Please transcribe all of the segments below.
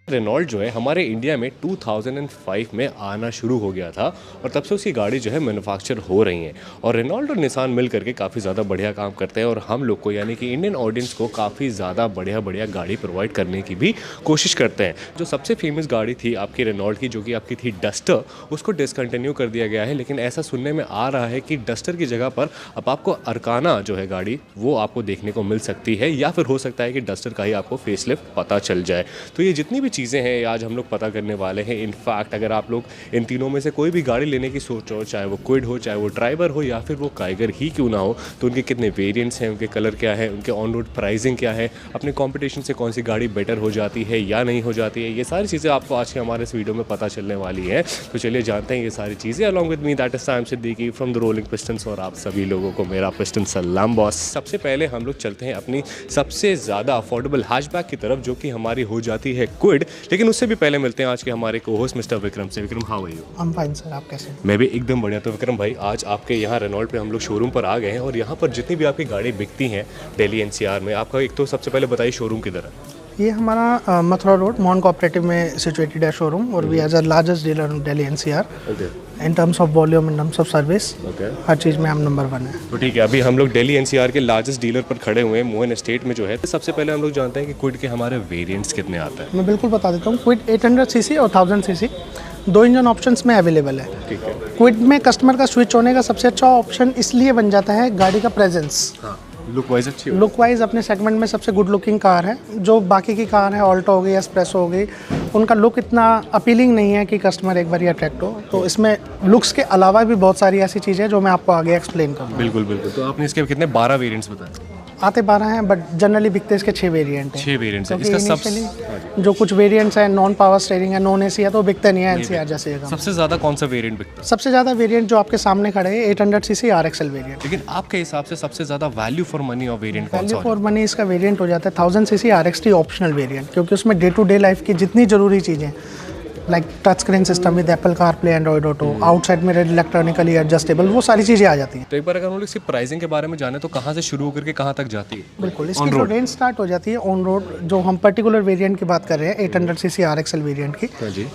Renault जो है हमारे इंडिया में 2005 में आना शुरू हो गया था और तब से उसकी गाड़ी जो है मैन्युफैक्चर हो रही हैं। और रेनॉल्ट और निसान मिल करके काफ़ी ज़्यादा बढ़िया काम करते हैं और हम लोग को यानी कि इंडियन ऑडियंस को काफ़ी ज़्यादा बढ़िया गाड़ी प्रोवाइड करने की भी कोशिश करते हैं। जो सबसे फेमस गाड़ी थी आपकी रेनॉल्ट की, जो कि आपकी थी डस्टर, उसको डिसकंटिन्यू कर दिया गया है। लेकिन ऐसा सुनने में आ रहा है कि डस्टर की जगह पर अब आपको अरकाना जो है गाड़ी वो आपको देखने को मिल सकती है, या फिर हो सकता है कि डस्टर का ही आपको फेसलिफ्ट पता चल जाए। तो ये जितनी भी चीज़ें हैं आज हम लोग पता करने वाले हैं। इनफैक्ट अगर आप लोग इन तीनों में से कोई भी गाड़ी लेने की सोच हो, चाहे वो क्विड हो, चाहे वो ड्राइवर हो, या फिर वो काइगर ही क्यों ना हो, तो उनके कितने वेरिएंट्स हैं, उनके कलर क्या है, उनके ऑन रोड प्राइसिंग क्या है, अपने कंपटीशन से कौन सी गाड़ी बेटर हो जाती है या नहीं हो जाती है, ये सारी चीज़ें आपको आज के हमारे इस वीडियो में पता चलने वाली है। तो चलिए जानते हैं ये सारी चीज़ें। Along with me that is Saim Siddiqui from the Rolling Pistons, और आप सभी लोगों को मेरा पिस्टन सलाम बॉस। सबसे पहले हम लोग चलते हैं अपनी सबसे ज़्यादा अफोर्डेबल हैचबैक की तरफ, जो कि हमारी हो जाती है क्विड। लेकिन उससे भी पहले मिलते हैं आज के हमारे को-होस्ट मिस्टर विक्रम से। Vikram, how are you? I am fine sir, आप कैसे हैं? मैं भी एकदम बढ़िया। तो विक्रम भाई, आज आपके यहाँ रेनॉल्ट पे हम लोग शोरूम पर आ गए हैं और यहाँ पर जितनी भी आपकी गाड़ी बिकती हैं दिल्ली एनसीआर में, आपका एक तो सबसे पहले बताइए शोरूम किधर है? ये हमारा मथुरा रोड मॉन कोऑपरेटिव में सिचुएटेड है शोरूम, और we are the largest dealer in Delhi NCR in terms of volume, in terms of service, हर चीज़ में हम नंबर 1 है। तो ठीक है, अभी हम लोग दिल्ली एनसीआर के लार्जेस्ट डीलर पर खड़े हुए हैं मोहन एस्टेट में जो है। सबसे पहले हम लोग जानते हैं कि क्विड के हमारे वेरिएंट्स कितने आते हैं। मैं बिल्कुल बता देता हूँ। क्विड 800 सीसी और 1000 सीसी 2 इंजन ऑप्शंस में अवेलेबल है। ठीक है। क्विड में कस्टमर का स्विच होने का सबसे अच्छा ऑप्शन इसलिए बन जाता है गाड़ी का प्रेजेंस। हाँ, लुक वाइज अच्छी हो। लुक वाइज अपने सेगमेंट में सबसे गुड लुकिंग कार है। जो बाकी की कार है, ऑल्टो हो गई, एस्प्रेसो हो गई, उनका लुक इतना अपीलिंग नहीं है कि कस्टमर एक बार ही अट्रैक्ट हो। तो इसमें लुक्स के अलावा भी बहुत सारी ऐसी चीज़ें हैं जो मैं आपको आगे एक्सप्लेन करूँगा। बिल्कुल बिल्कुल। तो आपने इसके कितने 12 वेरिएंट्स बताए? आते 12 हैं, बट जनरली बिकते इसके 6 वेरिएंट हैं। 6 वेरिएंट्स हैं। इसका सबसे जो कुछ वेरिएंट्स हैं, नॉन पावर स्टीयरिंग है, नॉन एसी है, तो बिकते नहीं है एनसीआर जैसे। सबसे ज़्यादा कौन सा वेरिएंट बिकता है? सबसे ज़्यादा वेरिएंट जो आपके सामने खड़े हैं 800 सीसी आरएक्सएल वेरिएंट। लेकिन आपके हिसाब से सबसे ज़्यादा वैल्यू फॉर मनी और वेरिएंट कौन सा? वैल्यू फॉर मनी इसका वेरिएंट हो जाता है 1000 सीसी आरएक्सटी ऑप्शनल वेरिएंट, क्योंकि उसमें डे टू डे लाइफ की जितनी ज़रूरी चीज़ें like touch screen system with Apple CarPlay, Android auto, outside में इलेक्ट्रॉनिकली एडजस्टेबल, वो सारी चीज़ें आ जाती हैं। तो एक बार अगर हम लोग इसकी प्राइसिंग के बारे में जाने तो कहाँ से शुरू होकर के कहाँ तक जाती है? बिल्कुल, इसकी जो रेंज स्टार्ट हो जाती है ऑन रोड, जो हम पर्टिकुलर वेरिएंट की बात कर रहे हैं 800 सीसी आरएक्सएल वेरिएंट की,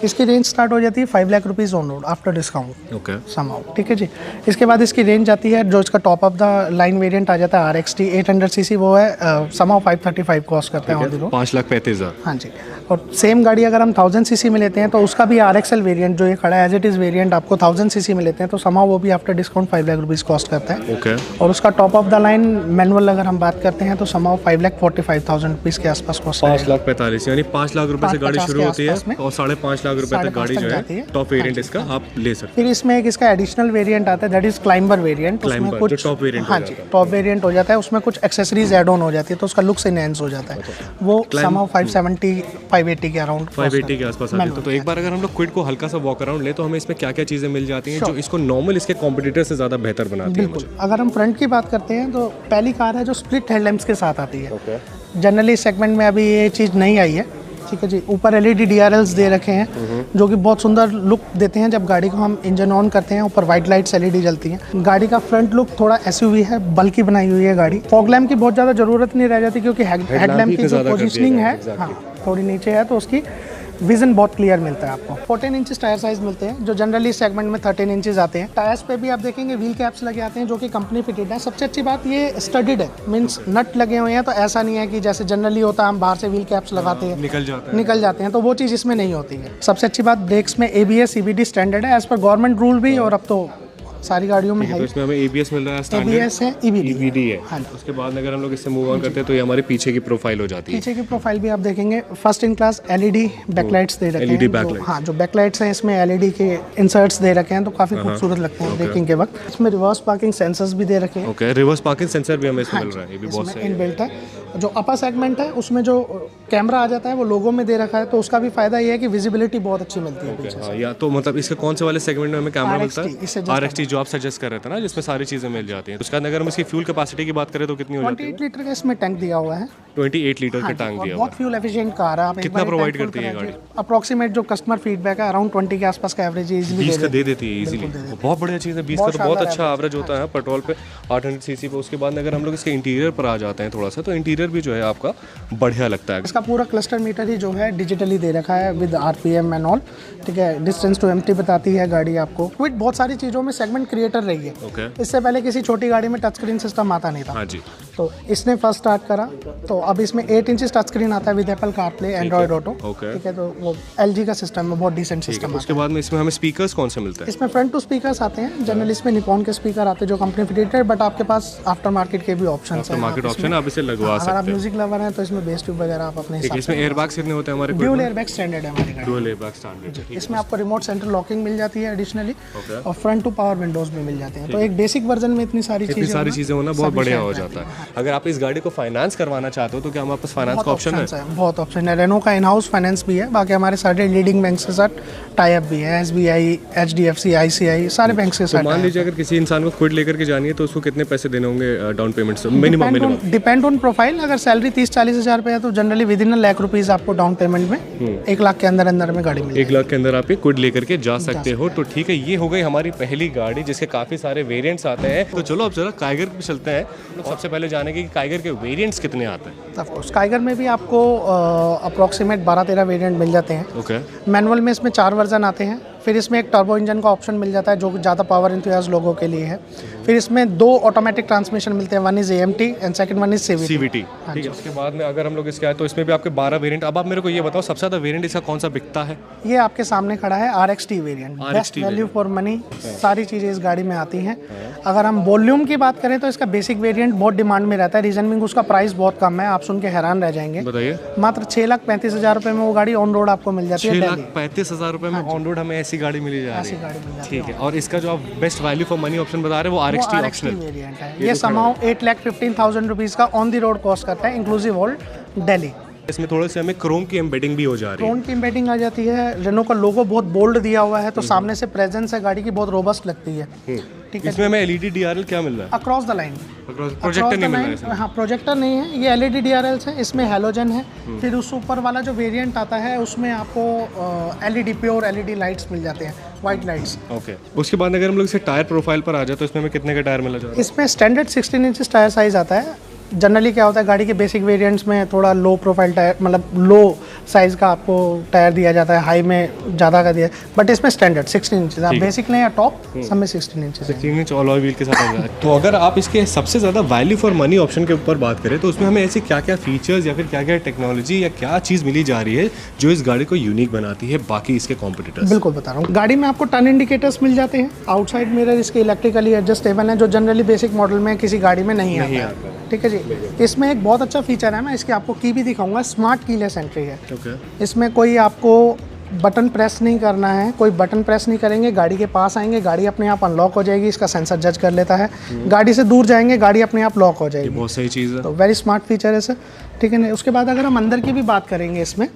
इसकी रेंज स्टार्ट हो जाती है 5 lakh rupees on road after discount. Okay, समाउ, ठीक है जी। इसके बाद इसकी रेंज जाती है, जो इसका top of the line variant आ जाता है आरएक्सटी 800 सीसी, वो है समाउ 535 कॉस्ट करते हैं ऑन द रोड, 5,35,000। हाँ जी। और सेम गाड़ी अगर हम 1000 सीसी में लेते हैं तो उसका भी आरएक्सएल वेरिएंट जो ये खड़ा है एज इट इज़ वेरिएंट आपको 1000 सीसी में लेते हैं तो समाउ वो भी after discount 5 lakh rupees cost करता है। ओके। और उसका top of the line manual अगर हम बात करते हैं तो समाउ 5,45,000 रुपीज़ के आसपास कॉस्ट है। 5,45,000 यानी 5 लाख रुपए से गाड़ी शुरू होती है और 5.5 लाख रुपए तक गाड़ी जो है टॉप वेरिएंट इसका आप ले सकते हैं। फिर इसमें एक इसका एडिशनल वेरिएंट आता है, दैट इज क्लाइंबर वेरिएंट। उसमें कुछ टॉप वेरिएंट, हाँ जी, टॉप वेरिएंट हो जाता है। उसमें कुछ एक्सेसरीज ऐड ऑन हो जाती है तो उसका लुक्स एनहांस हो जाता है। वो समाउ 570 580 के अराउंड 580 के आसपास आती है। तो एक बार अगर हम लोग क्विड को हल्का सा वॉक अराउंड ले तो हमें इसमें क्या क्या चीज़ें मिल जाती हैं जो इसको नॉर्मल इसके कॉम्पिटिटर से ज़्यादा बेहतर बनाती है? बिल्कुल, अगर हम फ्रंट की बात करते हैं तो पहली कार है जो स्प्लिट हेडलैम्प्स के साथ आती है। जनरली सेगमेंट में अभी ये चीज़ नहीं आई है, ठीक है जी। ऊपर एलईडी डीआरएल्स दे रखे हैं जो कि बहुत सुंदर लुक देते हैं। जब गाड़ी को हम इंजन ऑन करते हैं ऊपर वाइट लाइट्स एलईडी जलती हैं। गाड़ी का फ्रंट लुक थोड़ा एसयूवी है, बल्कि बनाई हुई है गाड़ी। फॉग लैम्प की बहुत ज़्यादा ज़रूरत नहीं रह जाती क्योंकि हेडलैम्प की जो पोजिशनिंग है हाँ थोड़ी नीचे है तो उसकी विजन बहुत क्लियर मिलता है आपको। 14 इंचेस टायर साइज मिलते हैं जो जनरली सेगमेंट में 13 इंचेस आते हैं। टायर्स पे भी आप देखेंगे व्हील कैप्स लगे आते हैं जो कि कंपनी फिटेड है। सबसे अच्छी बात ये स्टडीड है, मींस नट लगे हुए हैं, तो ऐसा नहीं है कि जैसे जनरली होता है हम बाहर से व्हील कैप्स लगाते हैं निकल जाते हैं, तो वो चीज़ इसमें नहीं होती है। सबसे अच्छी बात ब्रेक्स में ABS CVT स्टैंडर्ड है एज पर गवर्नमेंट रूल भी, और अब तो सारी गाड़ियों में है। तो इसमें हमें ABS मिल रहा है, ABS है, EBD है। हाँ। उसके बाद अगर हम लोग इससे मूव ऑन करते हैं तो ये हमारे पीछे की प्रोफाइल हो जाती है। पीछे की प्रोफाइल भी आप देखेंगे first in class LED backlights दे रखे हैं। हाँ, जो बैकलाइट्स हैं इसमें LED के इंसर्ट्स दे रखे हैं तो काफी खूबसूरत लगते हैं ब्रेकिंग के वक्त। इसमें रिवर्स पार्किंग सेंसर्स भी दे रखे हैं। ओके, रिवर्स पार्किंग सेंसर भी हमें इसमें मिल रहा है, ये भी बहुत सही इनबिल्ट है। जो अपर सेगमेंट है उसमें जो कैमरा आ जाता है वो लोगो में दे रखा है, तो उसका भी फायदा ये है कि विजिबिलिटी बहुत अच्छी मिलती है पीछे से। हाँ, या तो मतलब इसके कौन से वाले सेगमेंट में हमें कैमरा मिलता इससे है? RXT जो आप सजेस्ट कर रहे थे ना, जिसमें सारी चीज़ें मिल जाती हैं। उसका अगर हम इसकी फ्यूल कैपेसिटी की बात करें तो कितनी हो जाती है? 28 लीटर का इसमें टैंक दिया हुआ है। 28 लीटर का टैंक दिया हुआ बहुत फ्यूल एफिशिएंट कार है। आप कितना प्रोवाइड करती है गाड़ी? अप्रोक्सीमेट जो कस्टमर फीडबैक है अराउंड 20 के आसपास का एवरेज इजीली 20 का दे देती है इजीली। बहुत बढ़िया चीज़ है। 20 का तो बहुत अच्छा एवरेज होता है पेट्रोल पे 800 सीसी पे। उसके बाद अगर हम लोग इसके इंटीरियर पर आ जाते हैं थोड़ा सा, तो इंटीरियर भी जो है आपका बढ़िया लगता है। इसका पूरा क्लस्टर मीटर ही जो है डिजिटली दे रखा है विद RPM एंड ऑल, ठीक है। डिस्टेंस टू एम्प्टी बताती है गाड़ी आपको। क्विड बहुत सारी चीज़ों में सेगमेंट क्रिएटर रही है। इससे पहले किसी छोटी गाड़ी में टच स्क्रीन सिस्टम आता नहीं था। हाँ जी। तो इसने फर्स्ट स्टार्ट करा, तो अब इसमें 8 इंच टच स्क्रीन आता है with Apple CarPlay, Android auto, ठीक है। तो वो LG का सिस्टम है, बहुत डिसेंट सिस्टम है। उसके बाद में इसमें हमें स्पीकर्स कौन से मिलते हैं? इसमें फ्रंट टू स्पीकर्स आते हैं। जनरली इसमें निकॉन के स्पीकर आते हैं जो कंपनी फिटेड है, बट आपके पास आफ्टर मार्केट के भी ऑप्शन है। मार्केट ऑप्शन आप इसे लगवा सकते अगर हैं। आप म्यूजिक लवर हैं तो इसमें बेस ट्यूब वगैरह आप अपने हिसाब से। इसमें एयरबैग्स कितने होते हैं हमारे? ड्यूल एयरबैग स्टैंडर्ड है हमारी गाड़ी। Dual airbag standard. इसमें आपको रिमोट सेंटर लॉकिंग मिल जाती है एडिशनली, और फ्रंट टू पावर विंडोज भी मिल जाते हैं। तो एक बेसिक वर्जन में इतनी सारी चीज़ें होना बहुत बढ़िया हो जाता है। अगर आप इस गाड़ी को फाइनेंस करवाना चाहते हो तो क्या हमारे पास फाइनेंस का ऑप्शन है? बहुत ऑप्शन है। रेनो का इन हाउस फाइनेंस भी है। बाकी हमारे सारे लीडिंग बैंक के साथ टाई अप भी है। SBI, HDFC, ICI सारे बैंक के साथ। मान लीजिए अगर किसी इंसान को क्विड लेकर के जानी है तो उसको कितने पैसे देने होंगे डाउन पेमेंट से? Minimum depend on profile. अगर सैलरी 30-40 हज़ार रुपये है तो जनरली विद इन ₹1 लाख आपको डाउन पेमेंट में 1 लाख के अंदर में गाड़ी मिलेगी। 1 लाख के अंदर आप ये क्विड लेकर के जा सकते हो। तो ठीक है, ये हो गई हमारी पहली गाड़ी जिसके काफ़ी सारे वेरिएंट्स आते हैं। तो चलो अब जरा काइगर पे चलते हैं। सबसे पहले जानेंगे कि काइगर के वेरिएंट्स कितने आते हैं। ऑफ कोर्स काइगर में भी आपको अप्रॉक्सीमेट 12-13 वेरिएंट मिल जाते हैं। ओके। मैनुअल में इसमें 4 वर्जन आते हैं। फिर इसमें एक टर्बो इंजन का ऑप्शन मिल जाता है जो ज़्यादा पावर इंथुसियास्ट लोगों के लिए है। फिर इसमें 2 ऑटोमेटिक ट्रांसमिशन मिलते हैं, one is AMT and second one is CVT। ठीक है। उसके बाद में अगर हम लोग इसके आए तो इसमें भी आपके 12 वेरिएंट। अब आप मेरे को ये बताओ सबसे ज़्यादा वेरिएंट इसका कौन सा बिकता है? ये आपके सामने खड़ा है RXT variant. Best value for money, सारी चीज़ें इस गाड़ी में आती हैं। अगर हम वॉल्यूम की बात करें तो इसका बेसिक वेरिएंट बहुत डिमांड में रहता है। रीजन भी उसका प्राइस बहुत कम है। आप सुन के हैरान रह जाएंगे। बताइए। मात्र 6,35,000 रुपये में वो गाड़ी ऑन रोड आपको मिल जाती है। 6,35,000 रुपये में ऑन रोड हमें ऐसी गाड़ी मिली जा रही है। ठीक है। और इसका जो आप best value for money option बता रहे हैं वो RXT ऑप्शनल वेरिएंट है। ये समाउ 8,15,000 रुपीज़ का ऑन दी रोड कॉस्ट करता है, इंक्लूसिव ऑल दिल्ली। इसमें थोड़े से हमें क्रोम की एम्बेडिंग भी हो जा रही है। क्रोम की एम्बेडिंग आ जाती है। रेनो का लोगो बहुत बोल्ड दिया हुआ है, तो सामने से प्रेजेंस है गाड़ी की बहुत रोबस्ट लगती है। ठीक है। इसमें हमें LED DRL क्या मिल रहा है? अक्रॉस द लाइन प्रोजेक्टर नहीं मिल रहा है। हाँ, प्रोजेक्टर नहीं है, ये LED DRLs है। इसमें हैलोजन है। फिर उस ऊपर वाला जो वेरिएंट आता है उसमें आपको LED प्योर LED लाइट्स मिल जाते हैं, वाइट लाइट्स। ओके। उसके बाद अगर हम लोग इसे टायर प्रोफाइल पर आ जाए तो इसमें हमें कितने का टायर मिला जाता है? इसमें स्टैंडर्ड 16 इंच टायर साइज आता है। जनरली क्या होता है गाड़ी के बेसिक वेरिएंट्स में थोड़ा लो प्रोफाइल टायर, मतलब लो साइज का आपको टायर दिया जाता है, हाई में ज़्यादा का दिया, बट इसमें स्टैंडर्ड 16 इंच। आप बेसिक लें या टॉप, सब में 16 इंच 16 इंच ऑल व्हील के साथ आ जाए। तो अगर आप इसके सबसे ज़्यादा वैल्यू फॉर मनी ऑप्शन के ऊपर बात करें तो उसमें हमें ऐसी क्या क्या फीचर्स या फिर क्या क्या टेक्नोलॉजी या क्या चीज़ मिली जा रही है जो इस गाड़ी को यूनिक बनाती है बाकी इसके कॉम्पिटिटर्स? बिल्कुल बता रहा हूँ। गाड़ी में आपको टर्न इंडिकेटर्स मिल जाते हैं। आउटसाइड मिरर इसके इलेक्ट्रिकली एडजस्टेबल है, जो जनरली बेसिक मॉडल में किसी गाड़ी में नहीं आता है। ठीक है जी। इसमें एक बहुत अच्छा फीचर है, मैं इसकी आपको की भी दिखाऊंगा। स्मार्ट कीलेस एंट्री है। इसमें कोई आपको बटन प्रेस नहीं करना है, कोई बटन प्रेस नहीं करेंगे, गाड़ी के पास आएंगे, गाड़ी अपने आप अनलॉक हो जाएगी। इसका सेंसर जज कर लेता है। गाड़ी से दूर जाएंगे, गाड़ी अपने आप लॉक हो जाएगी। बहुत सही चीज़ है। तो वेरी स्मार्ट फीचर है सर। ठीक है ना। उसके बाद अगर हम अंदर की भी बात करेंगे, इसमें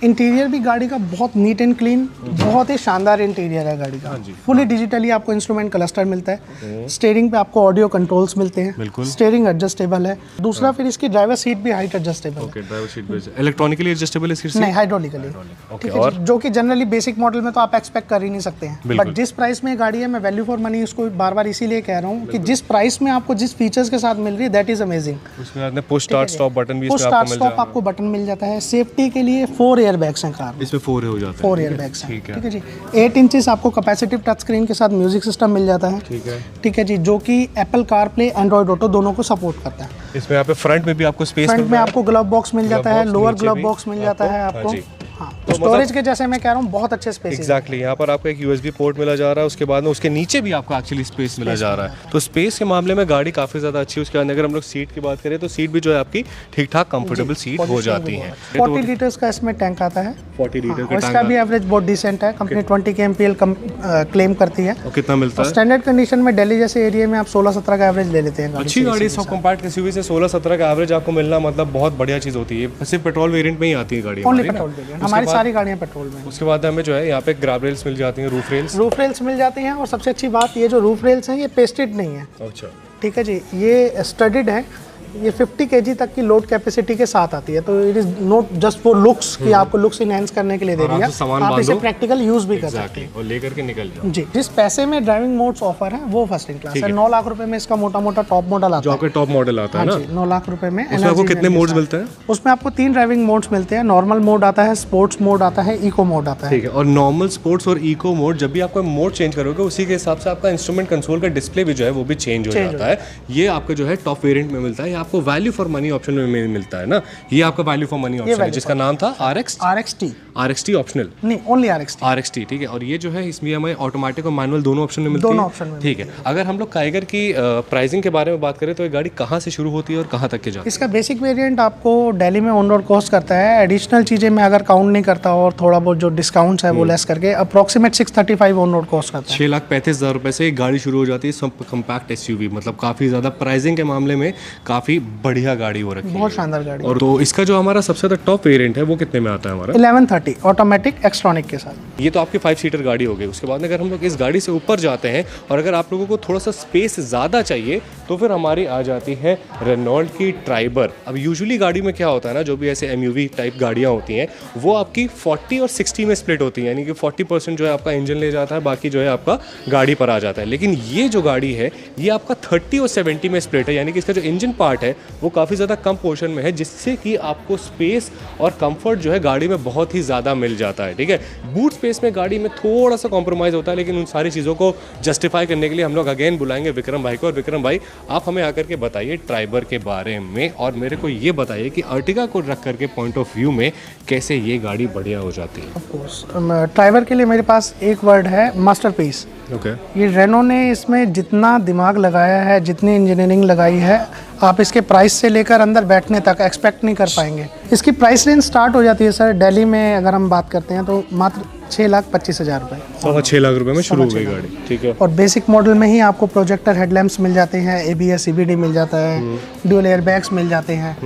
इंटीरियर भी गाड़ी का बहुत नीट एंड क्लीन, बहुत ही शानदार इंटीरियर है गाड़ी का। फुली डिजिटली आपको इंस्ट्रूमेंट क्लस्टर मिलता है। स्टीयरिंग पे आपको ऑडियो कंट्रोल्स मिलते हैं। स्टीयरिंग एडजस्टेबल है। दूसरा फिर इसकी ड्राइवर सीट भी हाइट एडजस्टेबल है। ड्राइवर सीट भी इलेक्ट्रॉनिकली एडजस्टेबल है सीट? नहीं, हाइड्रोलिकली। ठीक है, जो कि जनरली बेसिक मॉडल में तो आप एक्सपेक्ट कर ही नहीं सकते हैं। बट जिस प्राइस में गाड़ी है, मैं वैल्यू फॉर मनी उसको बार बार इसीलिए कह रहा हूँ कि जिस प्राइस में आपको जिस फीचर्स के साथ मिल रही है, दैट इज अमेजिंग। उसमें पुश स्टार्ट स्टॉप बटन भी आपको बटन मिल जाता है। सेफ्टी के लिए 4 एयर बैग्स हैं कार में। 4 हो जाता है। 4 एयर बैग्स हैं। ठीक है जी। 8 इंचेस आपको कैपेसिटिव टच स्क्रीन के साथ म्यूजिक सिस्टम मिल जाता है। ठीक है जी, जो कि एप्पल कारप्ले, एंड्रॉइड ऑटो दोनों को सपोर्ट करता है। इसमें यहाँ पे फ्रंट में भी आपको स्पेस, फ्रंट में आपको ग्लव बॉक्स मिल जाता है, लोअर ग्लव बॉक्स मिल जाता है आपको। हाँ, तो स्टोरेज के जैसे मैं कह रहा हूँ बहुत अच्छे स्पेस एग्जैक्टली यहाँ पर आपको एक USB पोर्ट मिला जा रहा है, उसके बाद में उसके नीचे भी आपको एक्चुअली स्पेस मिला जा रहा है। तो स्पेस के मामले में गाड़ी काफ़ी ज़्यादा अच्छी है। उसके बाद अगर हम लोग सीट की बात करें तो सीट भी जो है आपकी ठीक ठाक कंफर्टेबल सीट हो जाती है। 40 लीटर्स का इसमें टैंक आता है। 40 लीटर का इसका भी एवरेज बहुत डिसेंट है। कंपनी 20 के MPL क्लेम करती है। और कितना मिलता है? स्टैंडर्ड कंडीशन में दिल्ली जैसे एरिया में आप 16-17 का एवरेज ले लेते हैं। अच्छी गाड़ी सब कॉम्पैक्ट SUV से 16-17 का एवरेज आपको मिलना मतलब बहुत बढ़िया चीज़ होती है। सिर्फ पेट्रोल वेरिएंट में ही आती है गाड़ी। ओनली पेट्रोल वेरिएंट, हमारी सारी गाड़ियाँ पेट्रोल में। उसके बाद हमें जो है यहाँ पे ग्रैब रेल्स मिल जाती हैं, रूफ रेल्स मिल जाती हैं। और सबसे अच्छी बात ये जो रूफ रेल्स हैं ये पेस्टेड नहीं है। अच्छा, ठीक है जी, ये स्टडीड है। ये 50 kg तक की लोड कैपेसिटी के साथ आती है। तो it is not just for looks कि आपको लुक्स इनहेंस करने के लिए दे रही है, आप इसे प्रैक्टिकल यूज भी कर सकते हैं और लेकर के निकल जाओ। जी, जिस पैसे में ड्राइविंग मोड्स ऑफर है वो फर्स्ट इन क्लास है। 9 लाख रुपए में इसका मोटा मोटा टॉप मॉडल आता है, जो आपका टॉप मॉडल आता है ना। 9 लाख रुपए में। उसमें आपको कितने मोड्स मिलते हैं? उसमें आपको 3 ड्राइविंग मोड्स मिलते हैं। नॉर्मल मोड आता है, स्पोर्ट्स मोड आता है, इको मोड आता है। ठीक है। और नॉर्मल, स्पोर्ट्स और इको मोड, जब भी आपका मोड चेंज करोगे उसी के हिसाब से आपका इंस्ट्रूमेंट कंसोल का डिस्प्ले भी जो है वो भी चेंज हो जाता है। ये आपका जो है टॉप वेरिएंट में मिलता है। ये आपको वैल्यू फॉर मनी ऑप्शन में मिलता है ना। ये आपका वैल्यू फॉर मनी ऑप्शन है जिसका नाम था RXT ऑप्शनल नहीं, ओनली RXT। ठीक है। और ये जो है इसमें हमें ऑटोमेटिक और मैनुअल दोनों ऑप्शन में मिलती है। दोनों ऑप्शन में। ठीक है। अगर हम लोग काइगर की प्राइसिंग के बारे में बात करें तो ये गाड़ी कहाँ से शुरू होती है और कहाँ तक के जाती है? इसका बेसिक वेरिएंट आपको दिल्ली में ऑन रोड कॉस्ट करता है। एडिशनल चीज़ें मैं अगर काउंट नहीं करता और थोड़ा बहुत जो डिस्काउंट्स है वो लेस करके अप्रोक्सीमेट 635 ऑन रोड कॉस्ट करता है। 6,35,000 रुपए से गाड़ी शुरू हो जाती है। सब कम्पैक्ट SUV, मतलब काफ़ी ज़्यादा प्राइसिंग के मामले में काफ़ी बढ़िया गाड़ी हो रखी है, बहुत शानदार गाड़ी। और तो इसका जो हमारा सबसे ज़्यादा टॉप वेरिएंट है वो कितने में आता है हमारा? 1130 ऑटोमेटिक एक्सट्रॉनिक के साथ। ये तो आपकी 5 सीटर गाड़ी हो गई। उसके बाद अगर हम लोग इस गाड़ी से ऊपर जाते हैं और अगर आप लोगों को थोड़ा सा स्पेस ज़्यादा चाहिए तो फिर हमारी आ जाती है रेनॉल्ट की ट्राइबर। अब यूजुअली गाड़ी में क्या होता है ना, जो भी ऐसे MUV टाइप गाड़ियाँ होती हैं वो आपकी 40 और 60 में स्प्लिट होती हैं, यानी कि 40% जो है आपका इंजन ले जाता है, बाकी जो है आपका गाड़ी पर आ जाता है। लेकिन ये जो गाड़ी है ये आपका 30 और 70 में स्प्लिट है, यानी कि इसका जो इंजन पार्ट है वो काफ़ी ज़्यादा कम पोर्शन में है, जिससे कि आपको स्पेस और कंफर्ट जो है गाड़ी में बहुत ही ज़्यादा मिल जाता है। ठीक है। बूट स्पेस में गाड़ी में थोड़ा सा कॉम्प्रोमाइज़ होता है, लेकिन उन सारी चीज़ों को जस्टिफाई करने के लिए हम लोग अगेन बुलाएंगे विक्रम भाई को। और विक्रम भाई, आप हमें आकर के बताइए ट्राइबर के बारे में, और मेरे को ये बताइए कि अर्टिगा को रख करके पॉइंट ऑफ व्यू में कैसे ये गाड़ी बढ़िया हो जाती है। ऑफ कोर्स ट्राइबर के लिए मेरे पास एक वर्ड है, मास्टरपीस। ओके। ये रेनो ने इसमें जितना दिमाग लगाया है, जितनी इंजीनियरिंग लगाई है, आप इसके प्राइस से लेकर अंदर बैठने तक एक्सपेक्ट नहीं कर पाएंगे। इसकी प्राइस रेंज स्टार्ट हो जाती है सर, दिल्ली में अगर हम बात करते हैं तो मात्र 6,25,000 रुपये। 6 लाख रुपए में शुरू हो गई गाड़ी। ठीक है। और बेसिक मॉडल में ही आपको प्रोजेक्टर हेडलैम्प्स मिल जाते हैं, ABS CBD मिल जाता है, ड्यूल एयरबैग्स मिल जाते हैं।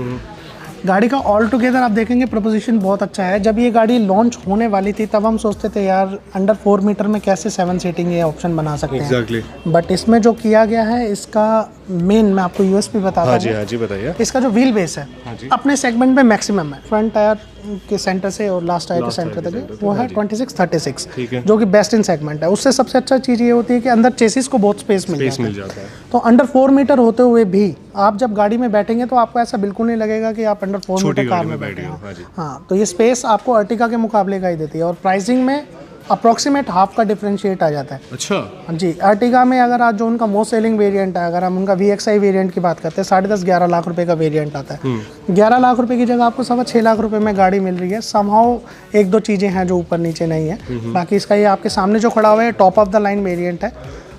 गाड़ी का ऑल टुगेदर आप देखेंगे प्रपोजिशन बहुत अच्छा है। जब ये गाड़ी लॉन्च होने वाली थी तब हम सोचते थे यार अंडर 4 मीटर में कैसे 7 सीटिंग ये ऑप्शन बना सकते हैं। बट इसमें जो किया गया है, इसका मेन मैं आपको USP बताता हूँ। हाँ जी बताइए। इसका जो व्हील बेस है अपने सेगमेंट में मैक्सिमम है। फ्रंट टायर के सेंटर से और लास्ट टायर के सेंटर तक वो है 26-36, जो कि बेस्ट इन सेगमेंट है। उससे सबसे अच्छा चीज़ ये होती है कि अंदर चेसिस को बहुत स्पेस मिल जाता है। तो अंडर 4 मीटर होते हुए भी आप जब गाड़ी में बैठेंगे तो आपको ऐसा बिल्कुल नहीं लगेगा कि आप अंडर 4 मीटर कार में बैठे हो। हाँ, तो ये स्पेस आपको अर्टिगा के मुकाबले का ही देती है। और प्राइसिंग में अप्रोक्सीमेट हाफ का डिफरेंशिएट आ जाता है। अच्छा जी, अर्टिगा में अगर आज जो उनका मोस्ट सेलिंग वेरिएंट है, अगर हम उनका VXI वेरिएंट की बात करते हैं, 10.5-11 लाख रुपए का वेरिएंट आता है। 11 लाख रुपए की जगह आपको 6.25 लाख रुपए में गाड़ी मिल रही है। समहाउ 1-2 चीज़ें हैं जो ऊपर नीचे नहीं है। बाकी इसका ये आपके सामने जो खड़ा हुआ है top of the line variant है।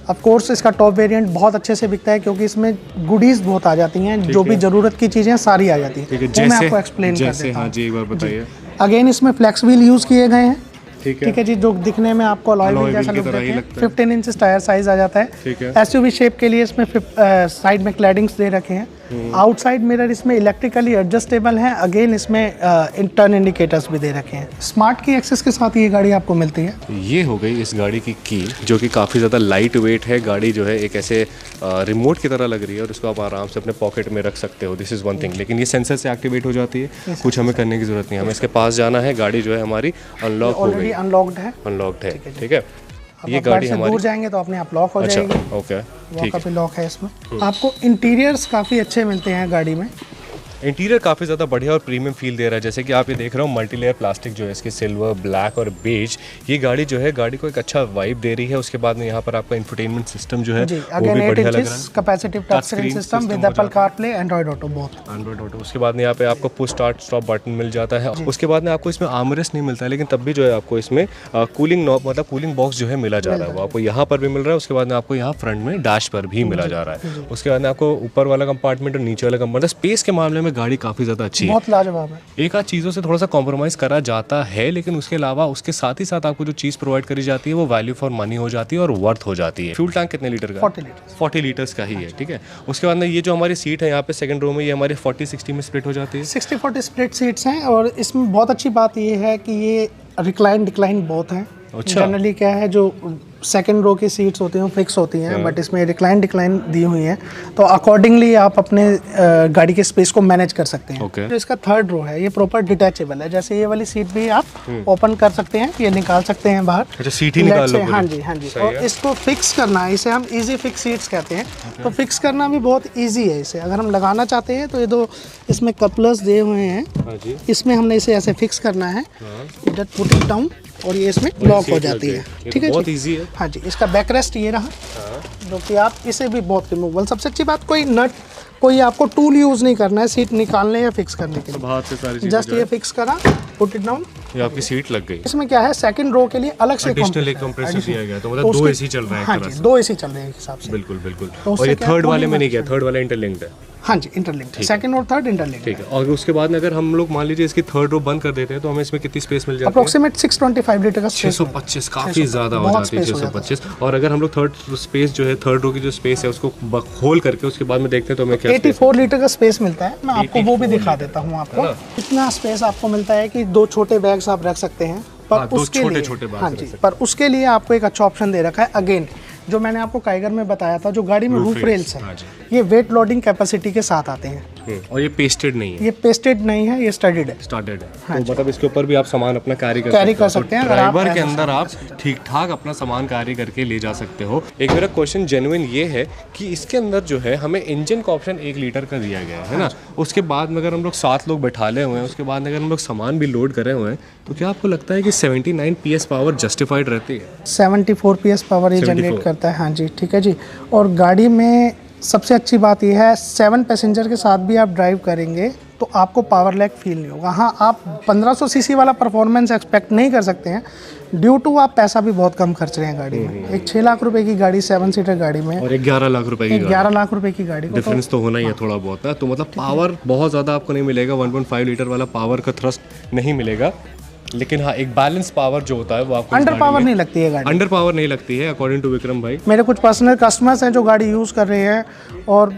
ऑफ कोर्स इसका टॉप वेरिएंट बहुत अच्छे से बिकता है क्योंकि इसमें गुडीज बहुत आ जाती हैं, जो भी ज़रूरत की चीज़ें सारी आ जाती हैं। वो मैं आपको एक्सप्लेन कर देता हूँ। जी एक बार बताइए। अगेन इसमें फ्लेक्स व्हील यूज़ किए गए हैं। ठीक है जी, जो दिखने में आपको अलॉय व्हील जैसा लुक देते हैं। 15 इंच टायर साइज आ जाता है। SUV शेप के लिए इसमें साइड में क्लैडिंग्स दे रखे हैं। आउटसाइड मिरर इसमें इलेक्ट्रिकली एडजस्टेबल हैं। अगेन इसमें टर्न इंडिकेटर्स भी दे रखे हैं। स्मार्ट की एक्सेस के साथ ये गाड़ी आपको मिलती है। ये हो गई इस गाड़ी की की, जो कि काफ़ी ज़्यादा लाइट वेट है। गाड़ी जो है एक ऐसे रिमोट की तरह लग रही है और इसको आप आराम से अपने पॉकेट में रख सकते हो। This is one thing. लेकिन ये सेंसर से एक्टिवेट हो जाती है, कुछ हमें करने की ज़रूरत नहीं है। हमें इसके पास जाना है, गाड़ी जो है हमारी अनलॉक हो गई, अनलॉक्ड है। ठीक है। ये गाड़ी हमारी दूर जाएंगे तो अपने आप लॉक हो जाएगी। ओके, वॉकअप लॉक है इसमें। आपको इंटीरियर्स काफ़ी अच्छे मिलते हैं गाड़ी में। इंटीरियर काफ़ी ज़्यादा बढ़िया और प्रीमियम फील दे रहा है। जैसे कि आप ये देख रहे हो मल्टी लेयर प्लास्टिक जो है इसकी सिल्वर, ब्लैक और बेज, ये गाड़ी जो है गाड़ी को एक अच्छा वाइब दे रही है। उसके बाद में यहाँ पर आपका इंफोटेनमेंट सिस्टम जो है वो भी बढ़िया लग रहा है। Capacitive touch screen system with Apple CarPlay, Android auto both. Android auto. उसके बाद में यहाँ पे आपको पुश स्टार्ट स्टॉप बटन मिल जाता है। उसके बाद में आपको इसमें आर्मरेस्ट नहीं मिलता है, लेकिन तब भी जो है आपको इसमें कूलिंग नॉब मतलब कूलिंग बॉक्स जो है मिला जा रहा है, वो आपको यहाँ पर भी मिल रहा है। उसके बाद में आपको यहाँ फ्रंट में डैश पर भी मिला जा रहा है। उसके बाद में आपको ऊपर वाला कंपार्टमेंट और नीचे वाला कंपार्टमेंट, स्पेस के मामले में गाड़ी काफ़ी ज़्यादा अच्छी है, बहुत लाजवाब है। एक आध चीज़ों से थोड़ा सा कॉम्प्रोमाइज़ करा जाता है, लेकिन उसके अलावा उसके साथ ही साथ आपको जो चीज़ प्रोवाइड करी जाती है वो वैल्यू फॉर मनी हो जाती है और वर्थ हो जाती है। फ्यूल टैंक कितने लीटर का? 40 लीटर्स का ही है, ठीक है। उसके बाद में ये जो हमारी सीट है यहाँ पे सेकंड रो में, ये हमारी 40-60 में स्प्लिट हो जाती है। 60-40 स्प्लिट सीट्स हैं और इसमें बहुत अच्छी बात ये है कि ये रिक्लाइन डिक्लाइन बहुत हैं। अच्छा। जनरली क्या है, जो सेकंड रो की सीट्स होती हैं फिक्स होती हैं, बट इसमें रिक्लाइन डिक्लाइन दी हुई हैं, तो अकॉर्डिंगली आप अपने गाड़ी के स्पेस को मैनेज कर सकते हैं। Okay. जो इसका थर्ड रो है ये प्रॉपर डिटैचेबल है। जैसे ये वाली सीट भी आप ओपन कर सकते हैं, ये निकाल सकते हैं बाहर। अच्छा, सीट ही निकाल लो। हाँ जी, हाँ जी। और इसको फिक्स करना है, इसे हम इजी फिक्स सीट्स कहते हैं। तो फिक्स करना भी बहुत ईजी है इसे। अगर हम लगाना चाहते हैं तो ये दो इसमें कपलर्स दिए हुए हैं, इसमें हमने इसे ऐसे फिक्स करना है, इधर पुट इट डाउन और ये इसमें लॉक हो जाती है। ठीक है, बहुत इजी है। हाँ जी। इसका बैक रेस्ट ये रहा, जो कि आप इसे भी बहुत रिमूवेबल। सबसे अच्छी बात, कोई नट कोई आपको टूल यूज नहीं करना है सीट निकालने या फिक्स करने के लिए। हाथ से सारी चीजें जस्ट ये फिक्स करा, पुट इट डाउन, ये आपकी सीट लग गई। इसमें क्या है, सेकंड रो के लिए अलग से एडिशनल एक कंप्रेसर दिया गया, तो मतलब दो एसी चल रहे हैं। हाँ जी, दो एसी चल रहे हैं एक हिसाब से। बिल्कुल बिल्कुल। तो और ये थर्ड वाले में नहीं किया, थर्ड वाला इंटरलिंक्ड है। हाँ जी, इंटरलिंक्ड, सेकंड और थर्ड इंटरलिंक्ड। ठीक है। और उसके बाद में अगर हम लोग मान लीजिए इसकी थर्ड रो बंद कर देते हैं तो हमें इसमें कितनी स्पेस मिल जाती है? अप्रोक्सीमेट 625 लीटर का स्पेस। 625 काफ़ी ज़्यादा हो जाती है, 625। और अगर हम लोग थर्ड स्पेस जो है, थर्ड रो की जो स्पेस है उसको खोल करके उसके बाद में देखते हैं तो हमें क्या 84 लीटर का स्पेस मिलता है। मैं आपको वो भी दिखा देता हूँ। आपको इतना स्पेस आपको मिलता है कि दो छोटे बैग्स आप रख सकते हैं। पर उसके लिए, हाँ जी, पर उसके लिए आपको एक अच्छा ऑप्शन दे रखा है। अगेन, जो मैंने आपको काइगर में बताया था, जो गाड़ी में रूफ रेल्स है, ये वेट लोडिंग कैपेसिटी के साथ आते हैं। और ये पेस्टेड नहीं है, ये पेस्टेड नहीं है, ये स्टडीड है, स्टार्टेड है। तो मतलब इसके ऊपर भी आप सामान अपना कैरी कर सकते हैं। ड्राइवर के अंदर आप ठीक ठाक अपना सामान कैरी करके ले जा सकते हो। एक मेरा क्वेश्चन जेन्युइन ये है कि इसके अंदर जो है हमें इंजन का ऑप्शन 1 लीटर का दिया गया है ना, उसके बाद में अगर हम लोग 7 लोग बैठाले हुए हैं, उसके बाद में अगर हम लोग सामान भी लोड करे हुए हैं, तो क्या आपको लगता है कि 79 PS पावर जस्टिफाइड रहती है? 74 PS पावर ये जनरेट करता है। हाँ जी, ठीक है जी। और गाड़ी में सबसे अच्छी बात यह है, 7 पैसेंजर के साथ भी आप ड्राइव करेंगे तो आपको पावर लैग फील नहीं होगा। हाँ, आप 1500 सीसी वाला परफॉर्मेंस एक्सपेक्ट नहीं कर सकते हैं, ड्यू टू आप पैसा भी बहुत कम खर्च रहे हैं गाड़ी में। एक 6 लाख रुपए की गाड़ी 7 सीटर गाड़ी में, और 11 लाख रुपए की 11 लाख रुपए की गाड़ी, डिफरेंस तो होना ही है थोड़ा बहुत ना। तो मतलब पावर बहुत ज़्यादा आपको नहीं मिलेगा, 1.5 लीटर वाला पावर का थ्रस्ट नहीं मिलेगा, लेकिन हाँ एक बैलेंस पावर जो होता है वो आपको अंडर पावर नहीं लगती है गाड़ी, अंडर पावर नहीं लगती है अकॉर्डिंग टू विक्रम भाई। मेरे कुछ पर्सनल कस्टमर्स हैं जो गाड़ी यूज़ कर रहे हैं और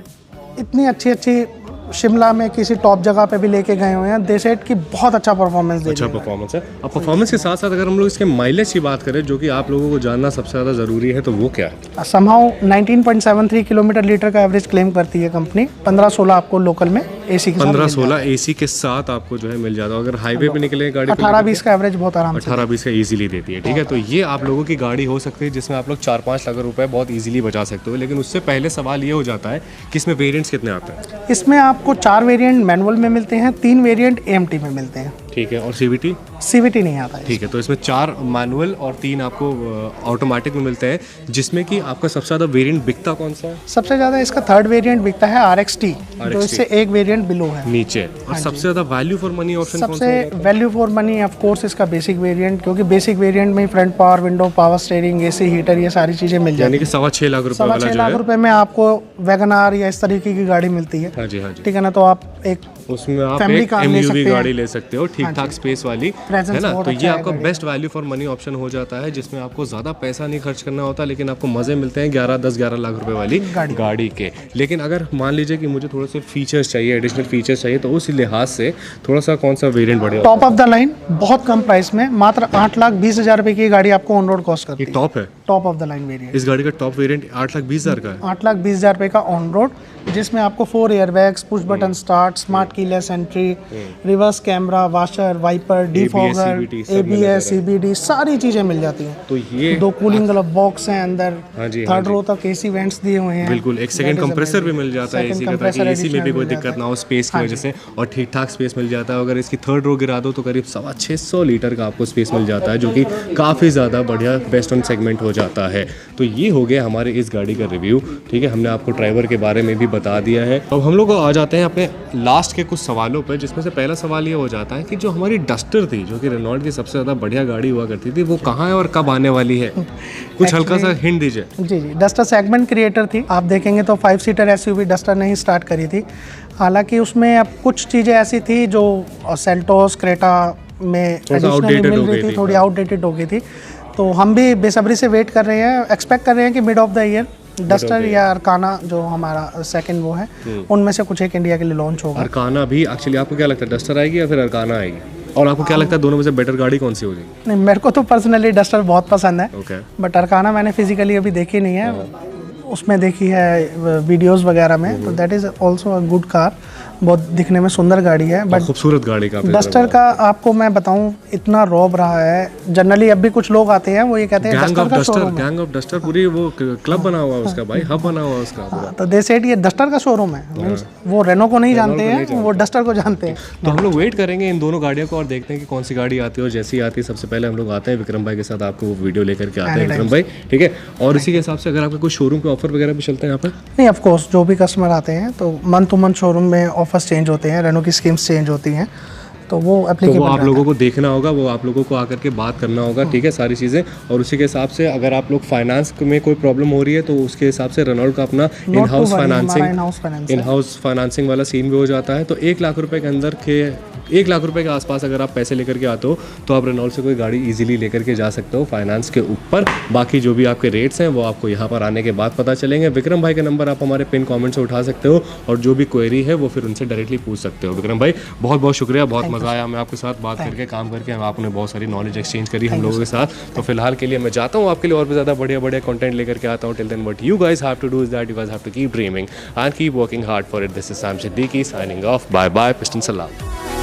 इतनी अच्छी अच्छी शिमला में किसी टॉप जगह पे भी लेके गए हुए हैं, दे सेड की बहुत अच्छा परफॉर्मेंस दे अच्छा परफॉर्मेंस है। अब परफॉर्मेंस के साथ साथ अगर हम लोग इसके माइलेज की बात करें, जो कि आप लोगों को जानना सबसे ज़्यादा ज़रूरी है, तो वो क्या है? समहाउ 19.73 किलोमीटर लीटर का एवरेज क्लेम करती है कंपनी। 15-16 आपको लोकल में एसी के साथ 15-16 एसी के साथ आपको जो है मिल जाता है। अगर हाईवे पे निकले गाड़ी 18-20 का एवरेज बहुत आराम से 18-20 का इजीली देती है। ठीक है, तो ये आप लोगों की गाड़ी हो सकती है जिसमें आप लोग 4-5 लाख रुपए बहुत इजीली बचा सकते हो। लेकिन उससे पहले सवाल ये हो जाता है कि इसमें वेरिएंट्स कितने आते हैं? इसमें आपको 4 वेरिएंट मैनुअल में मिलते हैं, 3 वेरिएंट एएमटी में मिलते हैं। ठीक है, और सीवीटी? सीवीटी नहीं आता है। ठीक है, तो इसमें 4 मैनुअल और 3 आपको ऑटोमेटिक में मिलते हैं, जिसमें कि आपका सबसे ज़्यादा वेरिएंट बिकता कौन सा है? सबसे ज़्यादा इसका थर्ड वेरिएंट बिकता है RXT, जो इससे एक वेरिएंट बिलो है नीचे। और सबसे ज़्यादा वैल्यू फॉर मनी ऑप्शन कौन सा है? सबसे value for money of course इसका बेसिक वेरिएंट, क्योंकि बेसिक वेरिएंट में front power window, power steering, AC, heater, ये सारी चीज़ें मिल जाती है। यानी कि 6.25 लाख रुपए वाला जो है, 6.25 लाख रुपए में आपको वैगनआर या इस तरीके की गाड़ी मिलती है। हाँ जी, हाँ जी। ठीक है ना, तो आप एक उसमें आप फैमिली एक कार ले MUV सकते हैं। गाड़ी ले सकते हो, ठीक ठाक स्पेस वाली, है ना। तो ये आपका best value for money option हो जाता है, जिसमें आपको ज़्यादा पैसा नहीं खर्च करना होता, लेकिन आपको मज़े मिलते हैं 10-11 लाख रुपए वाली गाड़ी के। लेकिन अगर मान लीजिए कि मुझे थोड़े से फीचर्स चाहिए, एडिशनल फीचर्स चाहिए, तो उस लिहाज से थोड़ा सा कौन सा वेरिएंट बढ़ेगा? टॉप ऑफ द लाइन बहुत कम प्राइस में, मात्र 8,20,000 रुपए की गाड़ी आपको ऑन रोड कॉस्ट करती है। टॉप है, top of the line variant. इस गाड़ी का टॉप वेरिएंट 8,20,000 का है। 8,20,000 रुपए का ऑन रोड, जिसमें आपको 4 airbags, push button start, smart keyless entry, reverse camera, washer, wiper, defogger, CBT सब मिल ABS, CBD सारी चीज़ें मिल जाती हैं। तो ये 2 कूलिंग ग्लव बॉक्स हैं अंदर, हाँ जी, 3rd रो तक AC वेंट्स दिए हुए हैं। बिल्कुल, एक सेकंड कंप्रेसर भी मिल जाता है एसी का, ताकि एसी में भी कोई दिक्कत ना हो स्पेस की वजह से, और ठीक ठाक स्पेस मिल जाता है। अगर इसकी 3rd रो गिरा दो तो करीब 650 लीटर का आपको स्पेस मिल जाता है, जो कि काफ़ी ज़्यादा बढ़िया बेस्ट ऑन सेगमेंट हो जाता है। तो ये हो गया हमारे इस गाड़ी का रिव्यू। ठीक है, हमने आपको ड्राइवर के बारे में भी बता दिया है। अब हम लोग आ जाते हैं अपने लास्ट के कुछ सवालों पर, जिसमें से पहला सवाल ये हो जाता है कि जो हमारी डस्टर थी, जो कि रेनॉल्ट की सबसे ज़्यादा बढ़िया गाड़ी हुआ करती थी, वो कहाँ है और कब आने वाली है? कुछ हल्का सा हिंट दीजिए। जी, डस्टर सेगमेंट क्रिएटर थी। आप देखेंगे तो 5 सीटर SUV डस्टर ने ही स्टार्ट करी थी। हालांकि उसमें अब कुछ चीज़ें ऐसी थी जो सेल्टोस, क्रेटा में एडिशनली मिल रही थी, थोड़ी आउटडेटेड हो गई थी। तो हम भी बेसब्री से वेट कर रहे हैं, एक्सपेक्ट कर रहे हैं कि mid of the year duster या अरकाना जो हमारा सेकंड वो है, उनमें से कुछ एक इंडिया के लिए लॉन्च होगा। अरकाना भी एक्चुअली आपको क्या लगता है, डस्टर आएगी या फिर अरकाना आएगी? और आपको क्या लगता है दोनों में से बेटर गाड़ी कौन सी होगी? नहीं, मेरे को तो पर्सनली डस्टर बहुत पसंद है, ओके, बट अरकाना मैंने फिजिकली अभी देखी नहीं है, उसमें देखी है वीडियोस वगैरह में। तो that is also a good car, बहुत दिखने में सुंदर गाड़ी है। बट खूबसूरत गाड़ी का डस्टर का आपको मैं बताऊं, इतना रॉब रहा है। जनरली अब भी कुछ लोग आते हैं, वो ये कहते हैं डस्टर का शोरूम है। गैंग ऑफ डस्टर पूरी वो क्लब बना हुआ है उसका भाई, हब बना हुआ है उसका पूरा। तो दे सेड ये डस्टर का शोरूम है, मींस वो रेनो को नहीं जानते हैं, वो डस्टर को जानते हैं। तो हम लोग वेट करेंगे इन दोनों गाड़ियों को और देखते हैं कि कौन सी गाड़ी आती है, और जैसी आती है सबसे पहले हम लोग आते हैं विक्रम भाई के साथ, आपको वो वीडियो लेकर के आते हैं विक्रम भाई, ठीक है। और इसी के हिसाब से अगर आपके कोई शोरूम के ऑफर वगैरह भी चलते हैं यहाँ पर? नहीं, ऑफ कोर्स जो भी कस्टमर आते हैं तो मंथ टू मंथ शोरूम में ऑफर्स चेंज होते हैं, रेनो की स्कीम्स चेंज होती हैं, तो वो एप्लीकेबल आप लोगों को देखना होगा, वो आप लोगों को आकर के बात करना होगा, ठीक है, सारी चीज़ें। और उसी के हिसाब से अगर आप लोग फाइनेंस में कोई प्रॉब्लम हो रही है तो उसके हिसाब से रेनॉल्ट का अपना इन हाउस फाइनेंसिंग वाला सीन भी हो जाता है। तो 1 लाख रुपए के अंदर के 1 लाख रुपए के आसपास अगर आप पैसे लेकर के आते हो तो आप रेनॉल्ट से कोई गाड़ी इजीली लेकर के जा सकते हो फाइनेंस के ऊपर। बाकी जो भी आपके रेट्स हैं वो आपको यहाँ पर आने के बाद पता चलेंगे। विक्रम भाई के नंबर आप हमारे पिन कमेंट से उठा सकते हो, और जो भी क्वेरी है वो फिर उनसे डायरेक्टली पूछ सकते हो। विक्रम भाई बहुत बहुत शुक्रिया, बहुत मज़ा आया हमें आपके साथ बात करके, काम करके। आपने बहुत सारी नॉलेज एक्सचेंज करी हम लोगों के साथ। तो फिलहाल के लिए मैं जाता हूँ, आपके लिए और भी ज़्यादा बढ़िया बढ़िया कंटेंट लेकर के आता हूँ। Till then what you guys have to do is that you guys have to keep dreaming and keep working hard for it. This is Sam Siddiqui signing off. Bye bye, Piston सलाम।